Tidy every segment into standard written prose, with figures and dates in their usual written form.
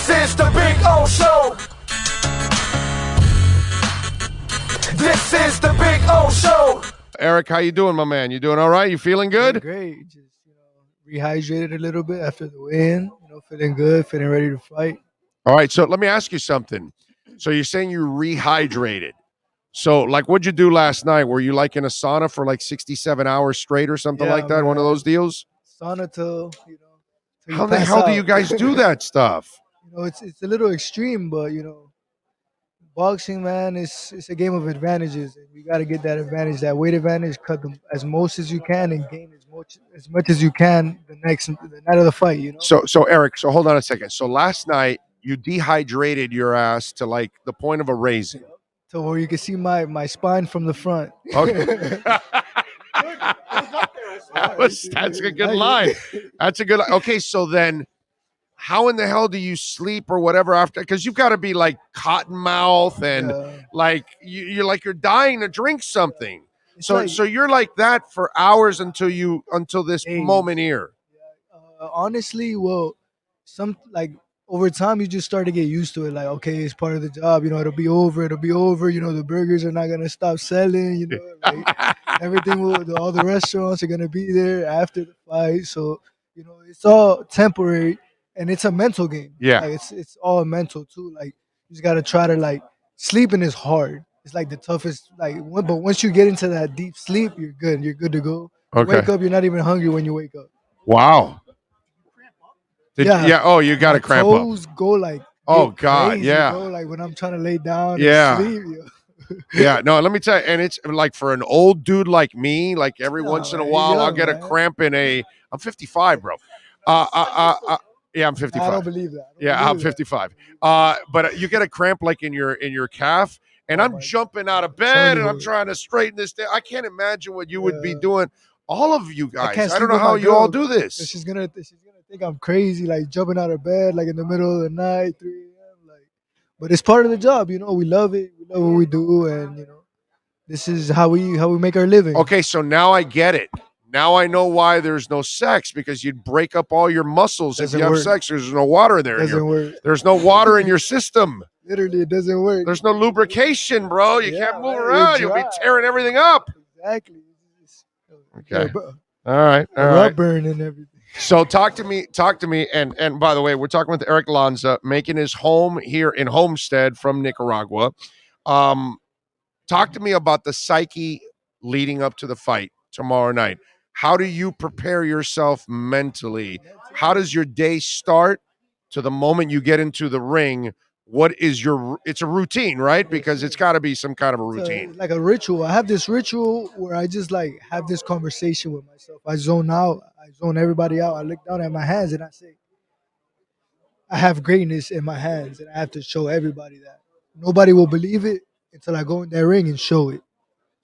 This is the Big O Show. This is the Big O Show. Erick, how you doing, my man? You doing all right? You feeling good? Great. Just rehydrated a little bit after the win. Feeling good, feeling ready to fight. All right, so let me ask you something. So you're saying you rehydrated. So, like, what'd you do last night? Were you like in a sauna for like 67 hours straight or something like that? Man. One of those deals? Sauna till till How the hell do you guys do that stuff? It's a little extreme, but boxing, man, it's a game of advantages, and you got to get that advantage, that weight advantage, cut them as most as you can, and gain as much as you can the night of the fight. So Erick, so hold on a second. So last night you dehydrated your ass to like the point of a raisin. So where you can see my spine from the front. Okay. That's a good line. That's a good line. Okay, so then how in the hell do you sleep or whatever after? Because you've got to be like cotton mouth and like you're dying to drink something. So you're like that for hours until this moment here. Honestly, well, over time you just start to get used to it. Like, okay, it's part of the job. It'll be over. The burgers are not gonna stop selling. All the restaurants are gonna be there after the fight. So it's all temporary, and it's a mental game. Yeah, it's all mental too. Like, you just gotta try to sleeping is hard. It's like the toughest. But once you get into that deep sleep, you're good. You're good to go. You wake up, you're not even hungry when you wake up. Wow. Oh, you got to cramp up. Toes go God, crazy, yeah. Bro. Like when I'm trying to lay down and sleep. Yeah, no, let me tell you, and it's like for an old dude like me, like every once in a while I'll get a cramp I'm 55, bro. Yeah, I'm 55. I don't believe that. I'm 55. But you get a cramp like in your calf, and I'm jumping out of bed and I'm trying to straighten this down. I can't imagine what you would be doing. All of you guys. I don't know how you all do this. She's gonna think I'm crazy, like jumping out of bed like in the middle of the night, 3 a.m. But it's part of the job, we love it. We love what we do, and this is how we make our living. Okay, so now I get it. Now I know why there's no sex, because you'd break up all your muscles if you have sex. There's no water in there. Doesn't work. There's no water in your system. Literally, it doesn't work. There's no lubrication, bro. You can't move around. You'll be tearing everything up. Exactly. Okay. All right. Rub burn and everything. So talk to me. And by the way, we're talking with Erick Lanza, making his home here in Homestead from Nicaragua. Talk to me about the psyche leading up to the fight tomorrow night. How do you prepare yourself mentally? How does your day start to the moment you get into the ring? What is it's a routine, right? Because it's got to be some kind of a routine. Like a ritual. I have this ritual where I just have this conversation with myself. I zone out. I zone everybody out. I look down at my hands and I say, I have greatness in my hands, and I have to show everybody that. Nobody will believe it until I go in that ring and show it.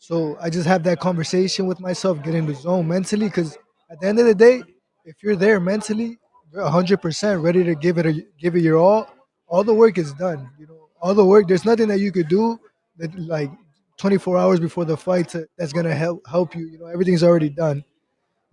So I just have that conversation with myself, get in the zone mentally, because at the end of the day, if you're there mentally, you're 100% ready to give it your all the work is done. All the work. There's nothing that you could do that 24 hours before the fight that's gonna help you. Everything's already done.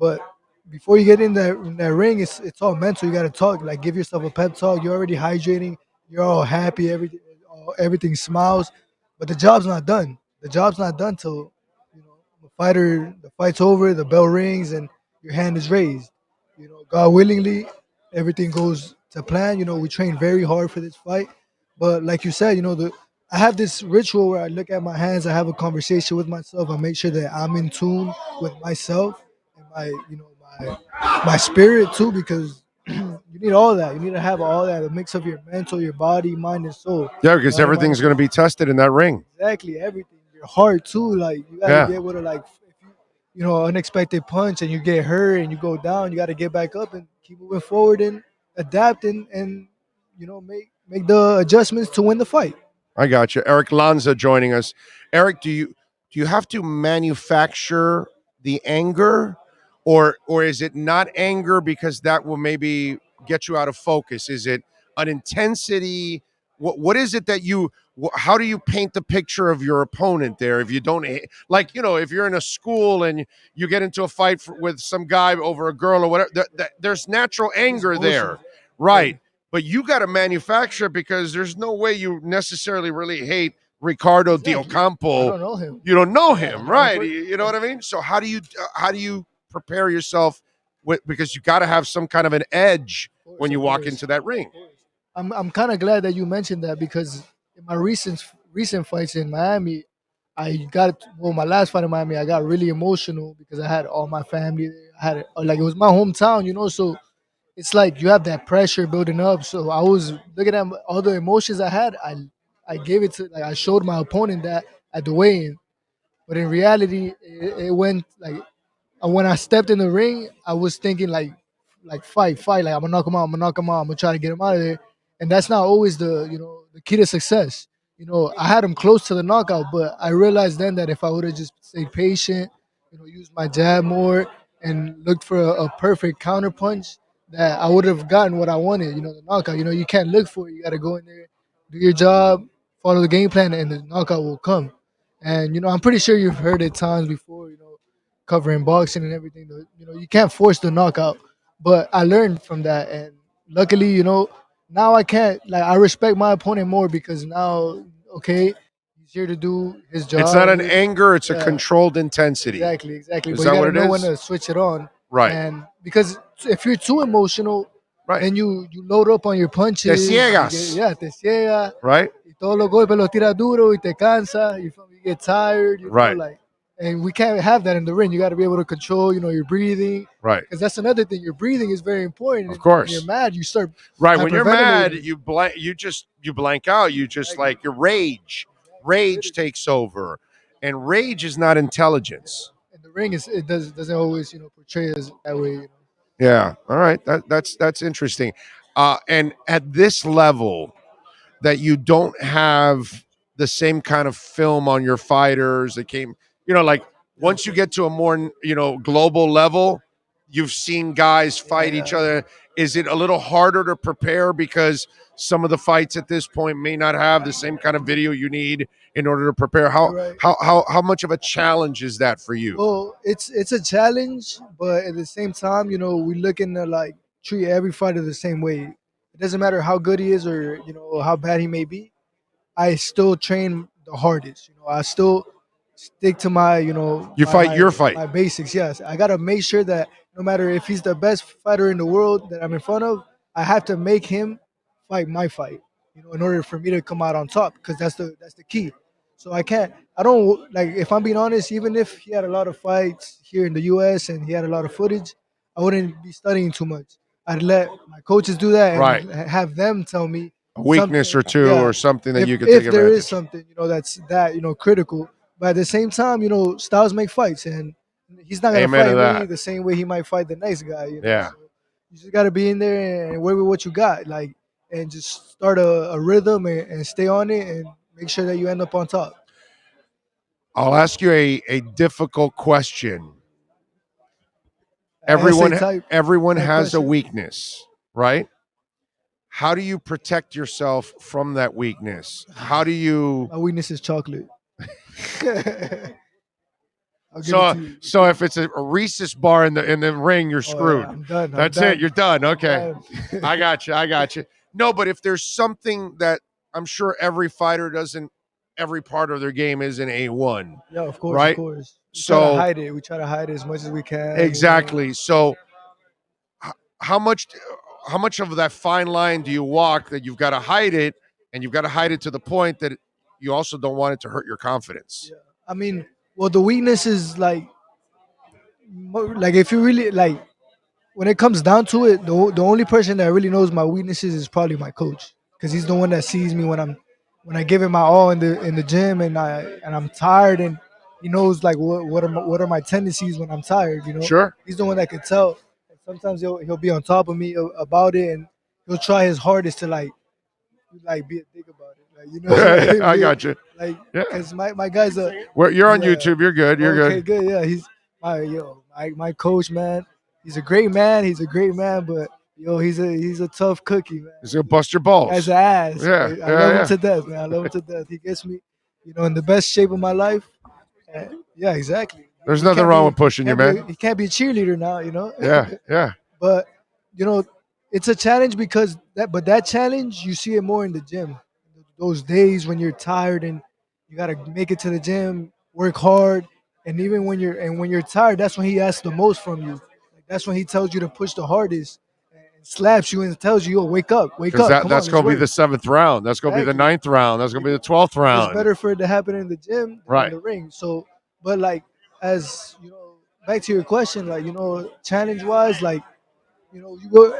But before you get in that ring, it's all mental. You gotta talk. Give yourself a pep talk. You're already hydrating. You're all happy. Everything smiles. But the job's not done. The job's not done till the fight's over, the bell rings, and your hand is raised. God willingly, everything goes to plan. We train very hard for this fight. But like you said, I have this ritual where I look at my hands, I have a conversation with myself, I make sure that I'm in tune with myself and my spirit too, because you need all that. You need to have all that, a mix of your mental, your body, mind, and soul. Yeah, because everything's going to be tested in that ring. Exactly, everything. Your heart too. You gotta be able to if unexpected punch and you get hurt and you go down, you got to get back up and keep moving forward and adapt and make the adjustments to win the fight. I got you. Erick Lanza joining us. Erick, do you have to manufacture the anger, or is it not anger because that will maybe get you out of focus? Is it an intensity? What is it that how do you paint the picture of your opponent there? If you don't, if you're in a school and you get into a fight with some guy over a girl or whatever, there's natural anger there. Right. but you got to manufacture it because there's no way you necessarily really hate Ricardo Del Exactly. I Campo. don't know him. You don't know Yeah, him, I don't right? You know what I mean? So how do you prepare yourself with, because you got to have some kind of an edge Of course, when you of walk course. into that ring. I'm kind of glad that you mentioned that because in my recent fights in Miami, I got well my last fight in Miami, I got really emotional because I had all my family there. I had like it was my hometown, you know, so it's like you have that pressure building up. So I was looking at all the emotions I had. I gave it to like I showed my opponent that at the weigh-in, but in reality, it went like and when I stepped in the ring, I was thinking like fight, like I'm gonna knock him out, I'm gonna knock him out, I'm gonna try to get him out of there. And that's not always the key to success. I had him close to the knockout, but I realized then that if I would have just stayed patient, used my jab more and looked for a perfect counter punch, that I would have gotten what I wanted, the knockout. You can't look for it. You gotta go in there, do your job, follow the game plan, and the knockout will come. And I'm pretty sure you've heard it times before, covering boxing and everything. You can't force the knockout. But I learned from that, and luckily, now I can't. Like I respect my opponent more because now, okay, he's here to do his It's not job. an anger, it's a Yeah, controlled intensity. exactly. Is But you that what gotta it know when is? to switch it on, Right. and because if you're too emotional, Right. then you load up on your Te punches. ciegas. Yeah, te ciega. Right? Y todos los golpes los tira duro y te cansa. You feel me? You get tired. Right. Like, and we can't have that in the ring. You got to be able to control, your breathing, Right. because that's another thing. Your breathing is very important. Of And course. when you're mad, you start Right. When you're mad, hyperventilating. you blank out. You just Exactly. like your rage. Rage takes over. And rage is not intelligence. In the ring, doesn't always portray us that way. Yeah. All right. That's interesting. And at this level, that you don't have the same kind of film on your fighters that came, like once you get to a more, global level, you've seen guys fight each Yeah. other. Is it a little harder to prepare because some of the fights at this point may not have the same kind of video you need in order to prepare? How You're right. how much of a challenge is that for you? Well, it's a challenge, but at the same time, we looking to like treat every fighter the same way. It doesn't matter how good he is or how bad he may be. I still train the hardest. I still stick to my You my fight my, your fight. my basics. Yes, I gotta make sure that no matter if he's the best fighter in the world that I'm in front of, I have to make him fight my fight. In order for me to come out on top, because that's the key. So I can't. I don't like. If I'm being honest, even if he had a lot of fights here in the U.S. and he had a lot of footage, I wouldn't be studying too much. I'd let my coaches do that Right. and have them tell me A weakness or two yeah, or something that if you could take if there is advantage. something that's that critical. But at the same time, styles make fights, and he's not gonna Amen to fight me that. the same way he might fight the next guy. Yeah. So you just gotta be in there and work with what you got, like, and just start a rhythm and stay on it and make sure that you end up on top. I'll ask you a difficult question. Essay Everyone type everyone has a question. weakness, right? How do you protect yourself from that weakness? How do you My weakness is chocolate. I'll give it so to you. so if it's a Reese's bar in the ring, you're Oh, yeah, screwed. I'm done. That's I'm it. done. You're done. I'm Okay. done. I got you. I got you. No, but if there's something that I'm sure every fighter doesn't, every part of their game isn't A1, Yeah, of course, of right? course. We try to So hide it. We try to hide it as much as we can. exactly. So how much how much of that fine line do you walk that you've got to hide it, and you've got to hide it to the point that you also don't want it to hurt your confidence? Yeah. I mean, well, the weakness is like if you really like when it comes down to it, the only person that really knows my weaknesses is probably my coach, because he's the one that sees me when I give it my all in the gym and I'm tired, and he knows like what are my tendencies when I'm tired. Sure. He's the one that can tell. And sometimes he'll be on top of me about it, and he'll try his hardest to like be a dick about it, like I be, got you. like Yeah. because my guy's a You're on yeah. YouTube. You're good. You're Okay, good. good. Yeah, he's my coach, man. He's a great man. He's a great man, but he's a tough cookie, man. He's gonna bust your Guy's balls. an ass. Yeah, I yeah, love him yeah. to death, man. I love him to death. He gets me, in the best shape of my life. Yeah, exactly. There's He nothing can't wrong be with pushing you, can't be man. he can't be a cheerleader now, Yeah, yeah. but you know it's a challenge because that challenge you see it more in the gym. Those days when you're tired and you gotta make it to the gym, work hard, and even when you're tired, that's when he asks the most from you. Like, that's when he tells you to push the hardest and slaps you and tells you, "Yo, wake Because up, come on, that's let's going to be work." the 7th round. That's going to be the Exactly. 9th round. That's going to be the 12th It's round. better for it to happen in the gym than in Right. the ring. So, but like as you know, back to your question, like challenge wise, like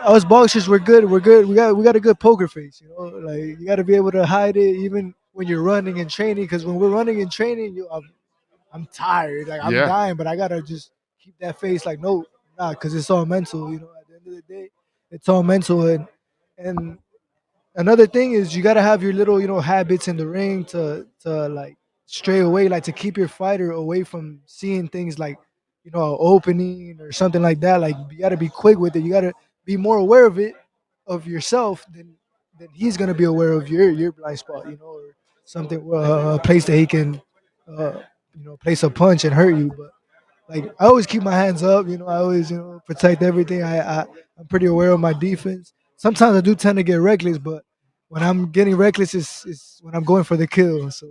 us boxers, we're good. We're good. We got a good poker face. Like you got to be able to hide it even when you're running and training. Because when we're running and training, I'm tired. Like I'm Yeah. dying, but I gotta just keep that face. Like no, nah, because it's all mental. At the end of the day, it's all mental. And another thing is you gotta have your little habits in the ring to like stray away, like to keep your fighter away from seeing things like an opening or something like that. Like you gotta be quick with it. You gotta be more aware of it, of yourself, than he's gonna be aware of your blind spot, or something, a place that he can place a punch and hurt you. But like I always keep my hands up. I always protect everything. I'm pretty aware of my defense. Sometimes I do tend to get reckless, but when I'm getting reckless is when I'm going for the kill. So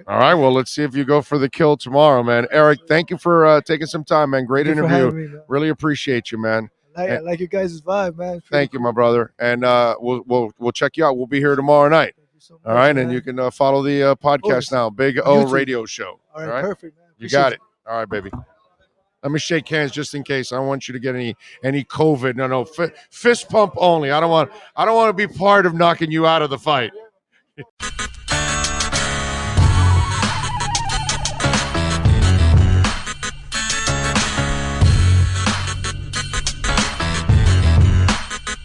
All right. Well, let's see if you go for the kill tomorrow, man. Eric, thank you for taking some time, man. Great thank you for interview. having me, man. Really appreciate you, man. I like your guys' vibe, man. It's pretty Thank you, cool. my brother. And we'll check you out. We'll be here tomorrow night. Thank you so much, All right. man. And you can follow the podcast course. now. Big On O YouTube. Radio Show. All right, perfect, man. You Appreciate got it. All right, baby. Let me shake hands just in case. I don't want you to get any COVID. No, fist pump only. I don't want to be part of knocking you out of the fight.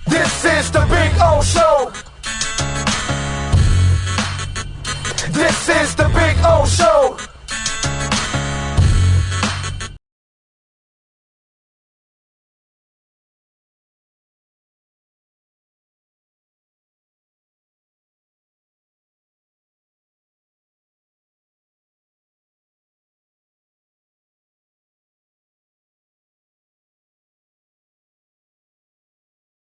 This is the Big O Show. This is the Big O Show.